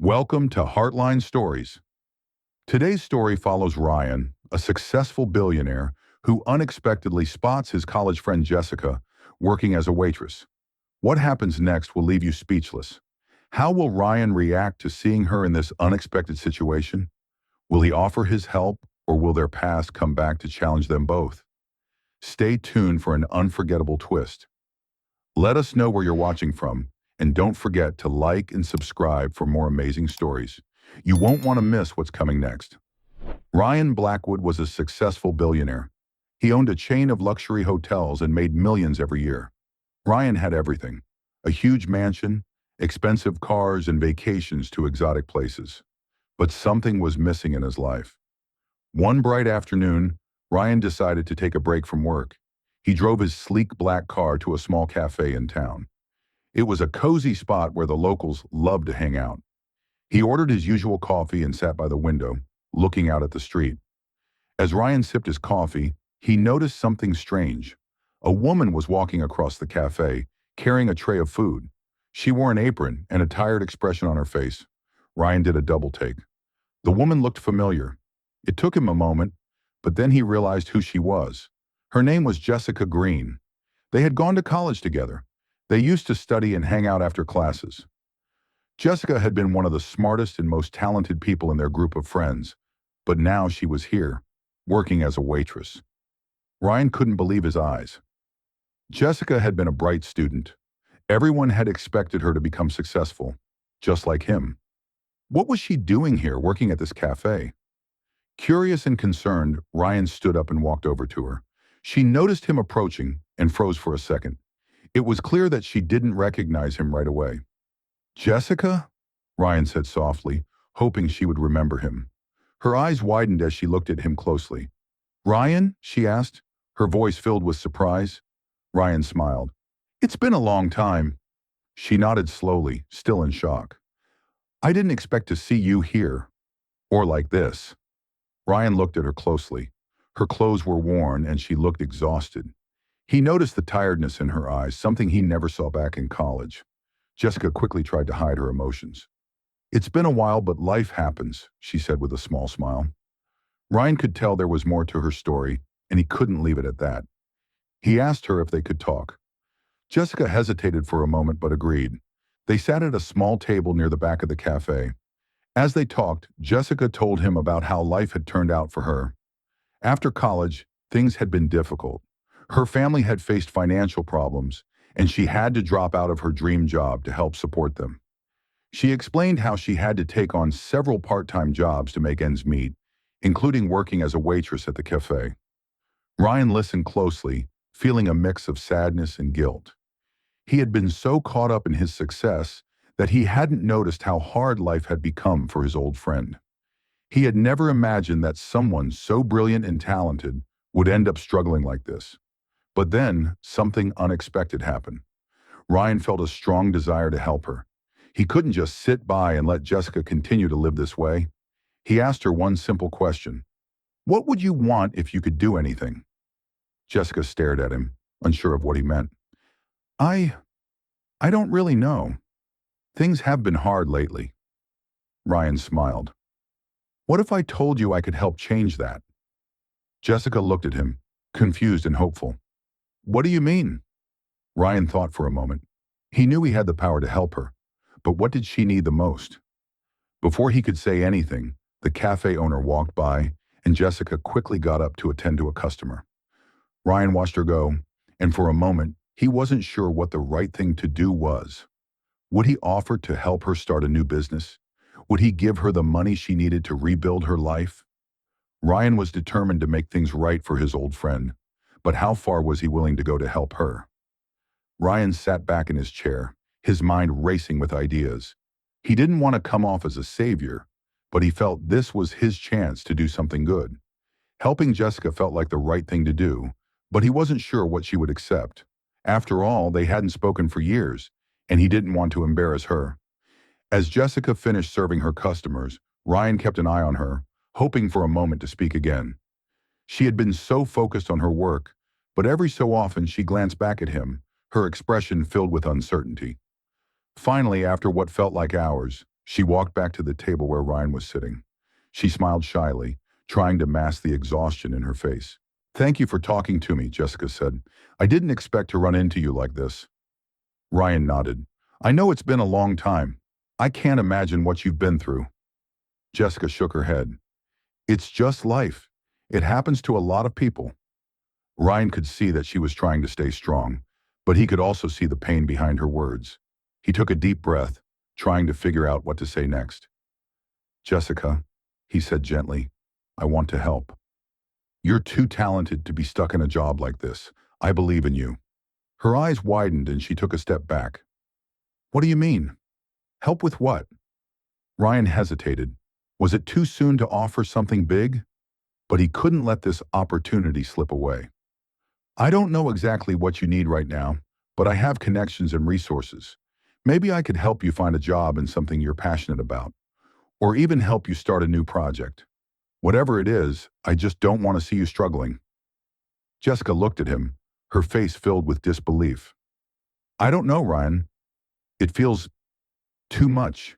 Welcome to Heartline Stories. Today's story follows Ryan, a successful billionaire who unexpectedly spots his college friend Jessica working as a waitress. What happens next will leave you speechless. How will Ryan react to seeing her in this unexpected situation? Will he offer his help, or will their past come back to challenge them both? Stay tuned for an unforgettable twist. Let us know where you're watching from, and don't forget to like and subscribe for more amazing stories. You won't want to miss what's coming next. Ryan Blackwood was a successful billionaire. He owned a chain of luxury hotels and made millions every year. Ryan had everything: a huge mansion, expensive cars, and vacations to exotic places. But something was missing in his life. One bright afternoon, Ryan decided to take a break from work. He drove his sleek black car to a small cafe in town. It was a cozy spot where the locals loved to hang out. He ordered his usual coffee and sat by the window, looking out at the street. As Ryan sipped his coffee, he noticed something strange. A woman was walking across the cafe, carrying a tray of food. She wore an apron and a tired expression on her face. Ryan did a double take. The woman looked familiar. It took him a moment, but then he realized who she was. Her name was Jessica Green. They had gone to college together. They used to study and hang out after classes. Jessica had been one of the smartest and most talented people in their group of friends, but now she was here, working as a waitress. Ryan couldn't believe his eyes. Jessica had been a bright student. Everyone had expected her to become successful, just like him. What was she doing here, working at this cafe? Curious and concerned, Ryan stood up and walked over to her. She noticed him approaching and froze for a second. It was clear that she didn't recognize him right away. "Jessica?" Ryan said softly, hoping she would remember him. Her eyes widened as she looked at him closely. "Ryan?" she asked, her voice filled with surprise. Ryan smiled. "It's been a long time." She nodded slowly, still in shock. "I didn't expect to see you here. Or like this." Ryan looked at her closely. Her clothes were worn and she looked exhausted. He noticed the tiredness in her eyes, something he never saw back in college. Jessica quickly tried to hide her emotions. "It's been a while, but life happens," she said with a small smile. Ryan could tell there was more to her story, and he couldn't leave it at that. He asked her if they could talk. Jessica hesitated for a moment but agreed. They sat at a small table near the back of the cafe. As they talked, Jessica told him about how life had turned out for her. After college, things had been difficult. Her family had faced financial problems, and she had to drop out of her dream job to help support them. She explained how she had to take on several part-time jobs to make ends meet, including working as a waitress at the cafe. Ryan listened closely, feeling a mix of sadness and guilt. He had been so caught up in his success that he hadn't noticed how hard life had become for his old friend. He had never imagined that someone so brilliant and talented would end up struggling like this. But then, something unexpected happened. Ryan felt a strong desire to help her. He couldn't just sit by and let Jessica continue to live this way. He asked her one simple question. "What would you want if you could do anything?" Jessica stared at him, unsure of what he meant. I don't really know. Things have been hard lately." Ryan smiled. "What if I told you I could help change that?" Jessica looked at him, confused and hopeful. "What do you mean?" Ryan thought for a moment. He knew he had the power to help her, but what did she need the most? Before he could say anything, the cafe owner walked by, and Jessica quickly got up to attend to a customer. Ryan watched her go, and for a moment, he wasn't sure what the right thing to do was. Would he offer to help her start a new business? Would he give her the money she needed to rebuild her life? Ryan was determined to make things right for his old friend, but how far was he willing to go to help her? Ryan sat back in his chair, his mind racing with ideas. He didn't want to come off as a savior, but he felt this was his chance to do something good. Helping Jessica felt like the right thing to do, but he wasn't sure what she would accept. After all, they hadn't spoken for years, and he didn't want to embarrass her. As Jessica finished serving her customers, Ryan kept an eye on her, hoping for a moment to speak again. She had been so focused on her work, but every so often she glanced back at him, her expression filled with uncertainty. Finally, after what felt like hours, She walked back to the table where Ryan was sitting. She smiled shyly, trying to mask the exhaustion in her face. "Thank you for talking to me," Jessica said. "I didn't expect to run into you like this." Ryan nodded. "I know it's been a long time. I can't imagine what you've been through." Jessica shook her head. "It's just life. It happens to a lot of people." Ryan could see that she was trying to stay strong, but he could also see the pain behind her words. He took a deep breath, trying to figure out what to say next. "Jessica," he said gently, "I want to help. You're too talented to be stuck in a job like this. I believe in you." Her eyes widened and she took a step back. "What do you mean? Help with what?" Ryan hesitated. Was it too soon to offer something big? But he couldn't let this opportunity slip away. "I don't know exactly what you need right now, but I have connections and resources. Maybe I could help you find a job in something you're passionate about, or even help you start a new project. Whatever it is, I just don't want to see you struggling." Jessica looked at him, her face filled with disbelief. "I don't know, Ryan. It feels too much.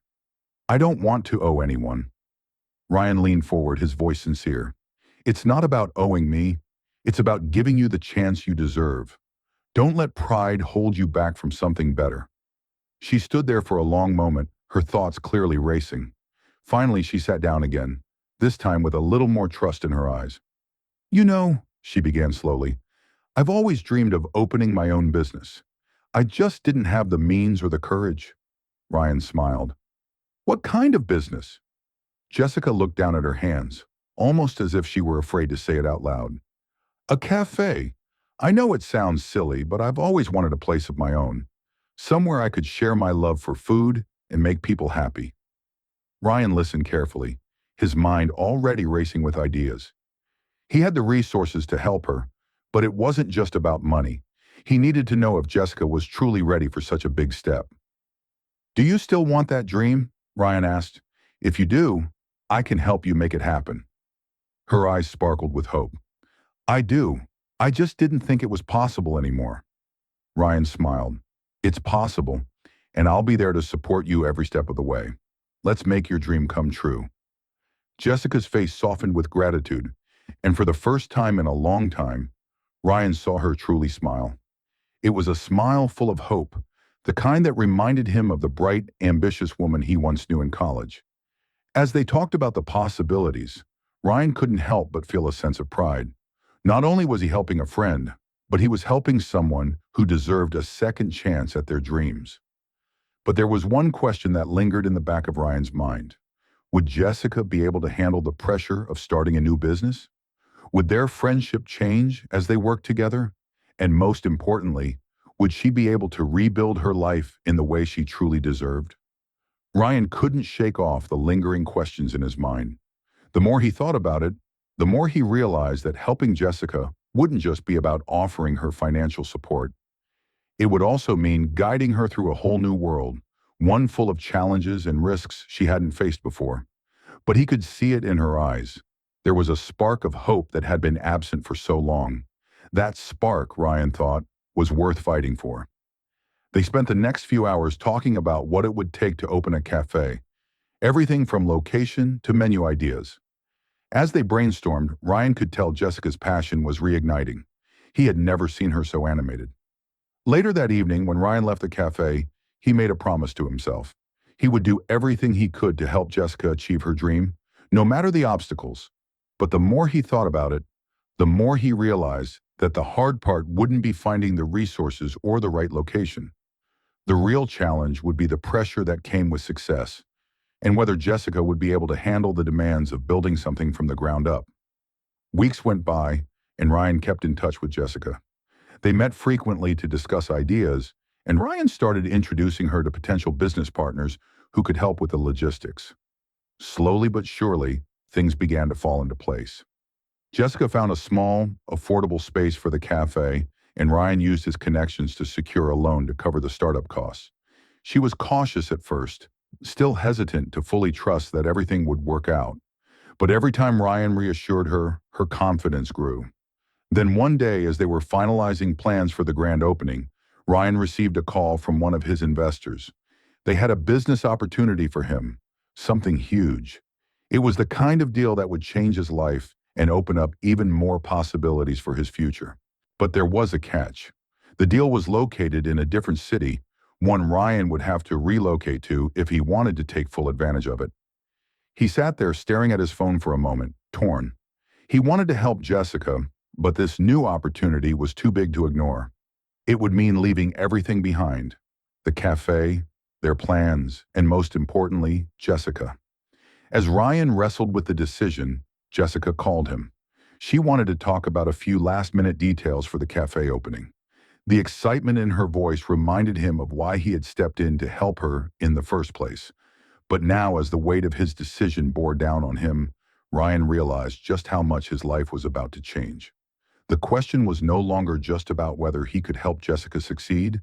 I don't want to owe anyone." Ryan leaned forward, his voice sincere. "It's not about owing me. It's about giving you the chance you deserve. Don't let pride hold you back from something better." She stood there for a long moment, her thoughts clearly racing. Finally, she sat down again, this time with a little more trust in her eyes. "You know," she began slowly, "I've always dreamed of opening my own business. I just didn't have the means or the courage." Ryan smiled. "What kind of business?" Jessica looked down at her hands, almost as if she were afraid to say it out loud. "A cafe. I know it sounds silly, but I've always wanted a place of my own. Somewhere I could share my love for food and make people happy." Ryan listened carefully, his mind already racing with ideas. He had the resources to help her, but it wasn't just about money. He needed to know if Jessica was truly ready for such a big step. "Do you still want that dream?" Ryan asked. "If you do, I can help you make it happen." Her eyes sparkled with hope. "I do. I just didn't think it was possible anymore." Ryan smiled. "It's possible, and I'll be there to support you every step of the way. Let's make your dream come true." Jessica's face softened with gratitude, and for the first time in a long time, Ryan saw her truly smile. It was a smile full of hope, the kind that reminded him of the bright, ambitious woman he once knew in college. As they talked about the possibilities, Ryan couldn't help but feel a sense of pride. Not only was he helping a friend, but he was helping someone who deserved a second chance at their dreams. But there was one question that lingered in the back of Ryan's mind. Would Jessica be able to handle the pressure of starting a new business? Would their friendship change as they worked together? And most importantly, would she be able to rebuild her life in the way she truly deserved? Ryan couldn't shake off the lingering questions in his mind. The more he thought about it, the more he realized that helping Jessica wouldn't just be about offering her financial support. It would also mean guiding her through a whole new world, one full of challenges and risks she hadn't faced before. But he could see it in her eyes. There was a spark of hope that had been absent for so long. That spark, Ryan thought, was worth fighting for. They spent the next few hours talking about what it would take to open a cafe, everything from location to menu ideas. As they brainstormed, Ryan could tell Jessica's passion was reigniting. He had never seen her so animated. Later that evening, when Ryan left the cafe, he made a promise to himself. He would do everything he could to help Jessica achieve her dream, no matter the obstacles. But the more he thought about it, the more he realized that the hard part wouldn't be finding the resources or the right location. The real challenge would be the pressure that came with success, and whether Jessica would be able to handle the demands of building something from the ground up. Weeks went by, and Ryan kept in touch with Jessica. They met frequently to discuss ideas, and Ryan started introducing her to potential business partners who could help with the logistics. Slowly but surely, things began to fall into place. Jessica found a small, affordable space for the cafe, and Ryan used his connections to secure a loan to cover the startup costs. She was cautious at first, still hesitant to fully trust that everything would work out. But every time Ryan reassured her, her confidence grew. Then one day, as they were finalizing plans for the grand opening, Ryan received a call from one of his investors. They had a business opportunity for him, something huge. It was the kind of deal that would change his life and open up even more possibilities for his future. But there was a catch. The deal was located in a different city, one Ryan would have to relocate to if he wanted to take full advantage of it. He sat there staring at his phone for a moment, torn. He wanted to help Jessica, but this new opportunity was too big to ignore. It would mean leaving everything behind: the cafe, their plans, and most importantly, Jessica. As Ryan wrestled with the decision, Jessica called him. She wanted to talk about a few last-minute details for the cafe opening. The excitement in her voice reminded him of why he had stepped in to help her in the first place. But now, as the weight of his decision bore down on him, Ryan realized just how much his life was about to change. The question was no longer just about whether he could help Jessica succeed.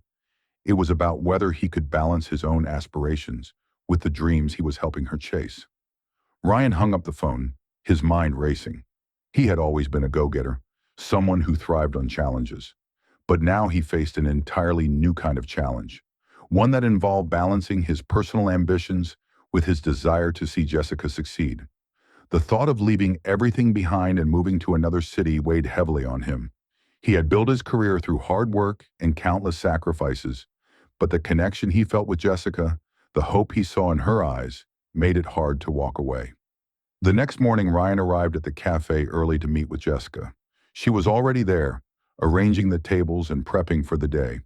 It was about whether he could balance his own aspirations with the dreams he was helping her chase. Ryan hung up the phone, his mind racing. He had always been a go-getter, someone who thrived on challenges. But now he faced an entirely new kind of challenge, one that involved balancing his personal ambitions with his desire to see Jessica succeed. The thought of leaving everything behind and moving to another city weighed heavily on him. He had built his career through hard work and countless sacrifices, but the connection he felt with Jessica, the hope he saw in her eyes, made it hard to walk away. The next morning, Ryan arrived at the cafe early to meet with Jessica. She was already there, arranging the tables and prepping for the day.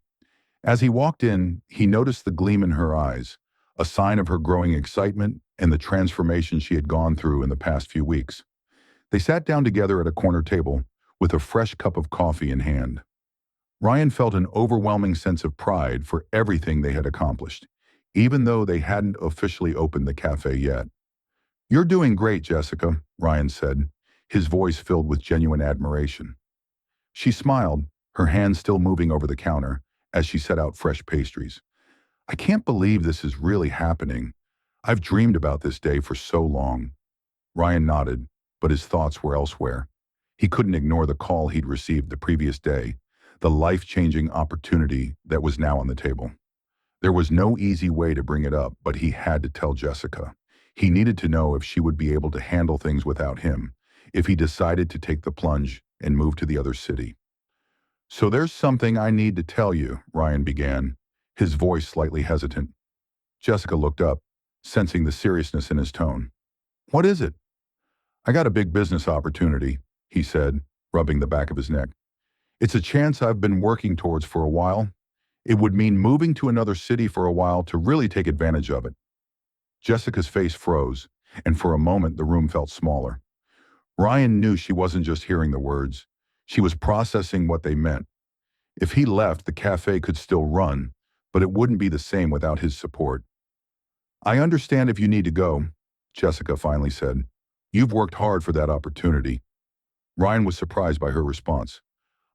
As he walked in, he noticed the gleam in her eyes, a sign of her growing excitement and the transformation she had gone through in the past few weeks. They sat down together at a corner table with a fresh cup of coffee in hand. Ryan felt an overwhelming sense of pride for everything they had accomplished, even though they hadn't officially opened the cafe yet. "You're doing great, Jessica," Ryan said, his voice filled with genuine admiration. She smiled, her hands still moving over the counter as she set out fresh pastries. "I can't believe this is really happening. I've dreamed about this day for so long." Ryan nodded, but his thoughts were elsewhere. He couldn't ignore the call he'd received the previous day, the life-changing opportunity that was now on the table. There was no easy way to bring it up, but he had to tell Jessica. He needed to know if she would be able to handle things without him, if he decided to take the plunge and move to the other city. "So there's something I need to tell you," Ryan began, his voice slightly hesitant. Jessica looked up, sensing the seriousness in his tone. "What is it?" "I got a big business opportunity," he said, rubbing the back of his neck. "It's a chance I've been working towards for a while. It would mean moving to another city for a while to really take advantage of it." Jessica's face froze, and for a moment the room felt smaller. Ryan knew she wasn't just hearing the words. She was processing what they meant. If he left, the cafe could still run, but it wouldn't be the same without his support. "I understand if you need to go," Jessica finally said. "You've worked hard for that opportunity." Ryan was surprised by her response.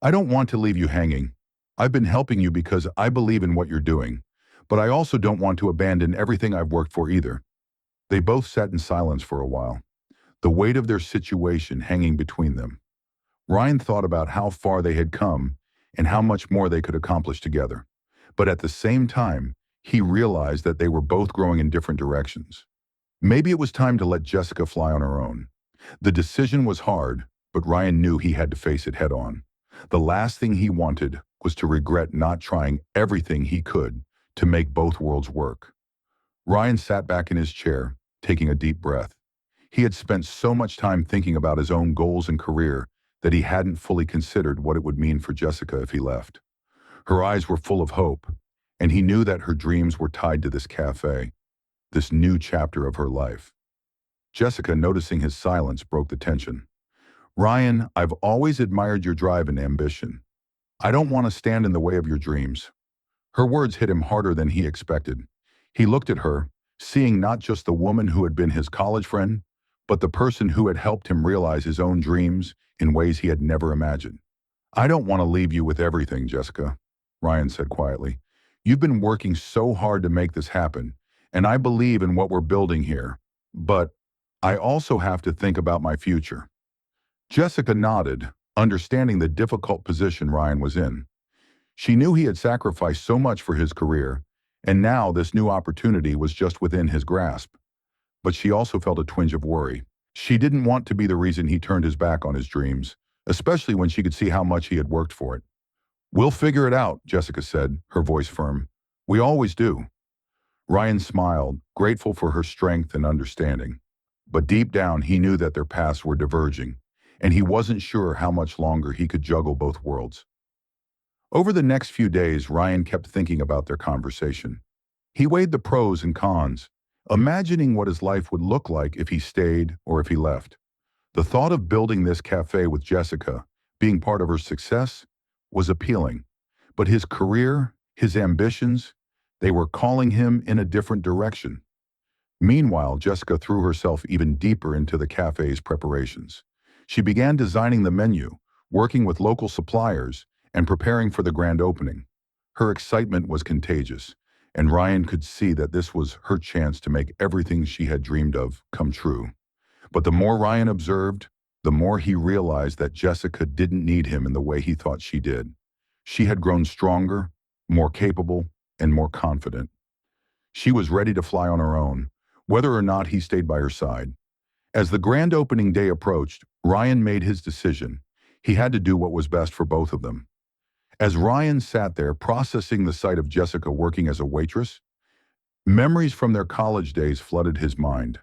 "I don't want to leave you hanging. I've been helping you because I believe in what you're doing, but I also don't want to abandon everything I've worked for either." They both sat in silence for a while, the weight of their situation hanging between them. Ryan thought about how far they had come and how much more they could accomplish together. But at the same time, he realized that they were both growing in different directions. Maybe it was time to let Jessica fly on her own. The decision was hard, but Ryan knew he had to face it head on. The last thing he wanted was to regret not trying everything he could to make both worlds work. Ryan sat back in his chair, taking a deep breath. He had spent so much time thinking about his own goals and career that he hadn't fully considered what it would mean for Jessica if he left. Her eyes were full of hope, and he knew that her dreams were tied to this cafe, this new chapter of her life. Jessica, noticing his silence, broke the tension. "Ryan, I've always admired your drive and ambition. I don't want to stand in the way of your dreams." Her words hit him harder than he expected. He looked at her, seeing not just the woman who had been his college friend, but the person who had helped him realize his own dreams in ways he had never imagined. "I don't want to leave you with everything, Jessica," Ryan said quietly. "You've been working so hard to make this happen, and I believe in what we're building here. But I also have to think about my future." Jessica nodded, understanding the difficult position Ryan was in. She knew he had sacrificed so much for his career, and now this new opportunity was just within his grasp. but she also felt a twinge of worry. She didn't want to be the reason he turned his back on his dreams, especially when she could see how much he had worked for it. "We'll figure it out," Jessica said, her voice firm. "We always do." Ryan smiled, grateful for her strength and understanding. But deep down, he knew that their paths were diverging, and he wasn't sure how much longer he could juggle both worlds. Over the next few days, Ryan kept thinking about their conversation. He weighed the pros and cons, imagining what his life would look like if he stayed or if he left. The thought of building this cafe with Jessica, being part of her success, was appealing. But his career, his ambitions, they were calling him in a different direction. Meanwhile, Jessica threw herself even deeper into the cafe's preparations. She began designing the menu, working with local suppliers, and preparing for the grand opening. Her excitement was contagious, and Ryan could see that this was her chance to make everything she had dreamed of come true. But the more Ryan observed, the more he realized that Jessica didn't need him in the way he thought she did. She had grown stronger, more capable, and more confident. She was ready to fly on her own, whether or not he stayed by her side. As the grand opening day approached, Ryan made his decision. He had to do what was best for both of them. As Ryan sat there processing the sight of Jessica working as a waitress, memories from their college days flooded his mind.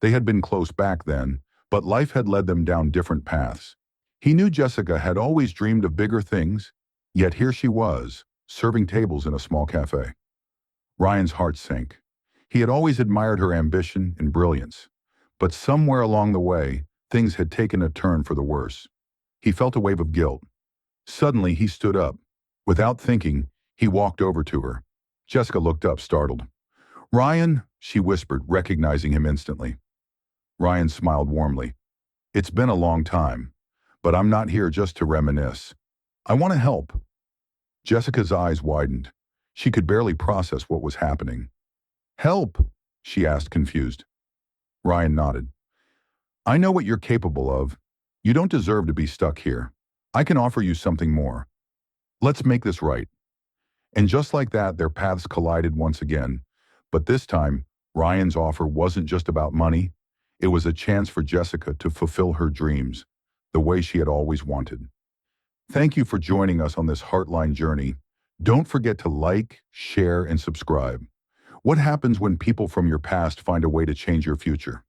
They had been close back then, but life had led them down different paths. He knew Jessica had always dreamed of bigger things, yet here she was, serving tables in a small cafe. Ryan's heart sank. He had always admired her ambition and brilliance, but somewhere along the way, things had taken a turn for the worse. He felt a wave of guilt. Suddenly, he stood up. Without thinking, he walked over to her. Jessica looked up, startled. "Ryan," she whispered, recognizing him instantly. Ryan smiled warmly. "It's been a long time, but I'm not here just to reminisce. I want to help." Jessica's eyes widened. She could barely process what was happening. "Help?" she asked, confused. Ryan nodded. "I know what you're capable of. You don't deserve to be stuck here. I can offer you something more. Let's make this right." And just like that, their paths collided once again. But this time, Ryan's offer wasn't just about money. It was a chance for Jessica to fulfill her dreams, the way she had always wanted. Thank you for joining us on this Heartline journey. Don't forget to like, share, and subscribe. What happens when people from your past find a way to change your future?